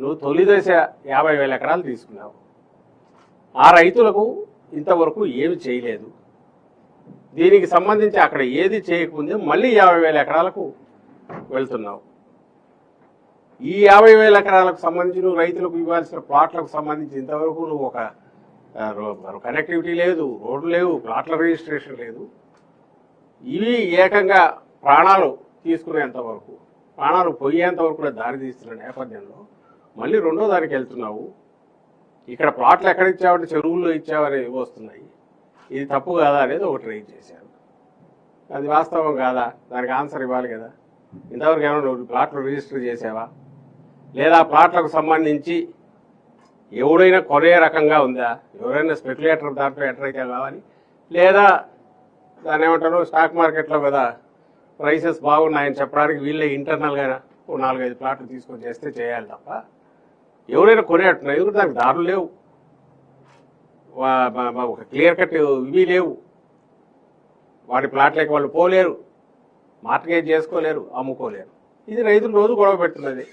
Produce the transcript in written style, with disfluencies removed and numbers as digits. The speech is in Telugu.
నువ్వు తొలి దశ 50,000 ఎకరాలు తీసుకున్నావు. ఆ రైతులకు ఇంతవరకు ఏమి చేయలేదు. దీనికి సంబంధించి అక్కడ ఏది చేయకముందే మళ్ళీ 50,000 ఎకరాలకు వెళ్తున్నావు. ఈ 50,000 ఎకరాలకు సంబంధించి నువ్వు రైతులకు ఇవ్వాల్సిన ప్లాట్లకు సంబంధించి ఇంతవరకు నువ్వు ఒక కనెక్టివిటీ లేదు, రోడ్లు లేవు, ప్లాట్ల రిజిస్ట్రేషన్ లేదు. ఇవి ఏకంగా ప్రాణాలు తీసుకునేంత వరకు, ప్రాణాలు పోయేంత వరకు కూడా దారి తీస్తున్న నేపథ్యంలో మళ్ళీ రెండో దానికి వెళ్తున్నావు. ఇక్కడ ప్లాట్లు ఎక్కడ ఇచ్చావంటే చెరువుల్లో ఇచ్చావని వస్తున్నాయి. ఇది తప్పు కాదా అనేది ఒకటి రైజ్ చేశారు. అది వాస్తవం కాదా, దానికి ఆన్సర్ ఇవ్వాలి కదా. ఇంతవరకు ఏమైనా నువ్వు ప్లాట్లు రిజిస్టర్ చేసావా, లేదా ప్లాట్లకు సంబంధించి ఎవడైనా కొనే రకంగా ఉందా, ఎవరైనా స్పెక్యులేటర్ దాంట్లో ఎంటర్ అయితే కావాలి, లేదా దాన్ని ఏమంటారు స్టాక్ మార్కెట్లో కదా ప్రైసెస్ బాగున్నాయని చెప్పడానికి వీళ్ళే ఇంటర్నల్గా 4-5 ప్లాట్లు తీసుకొని చేస్తే చేయాలి తప్ప ఎవరైనా కొనేట్టున్నారు. ఎందుకంటే దానికి దారులు లేవు, ఒక క్లియర్ కట్ ఇవి లేవు. వాటి ప్లాట్లకి వాళ్ళు పోలేరు, మార్కెట్ చేసుకోలేరు, అమ్ముకోలేరు. ఇది రైతులు రోజు గొడవ పెడుతున్నది.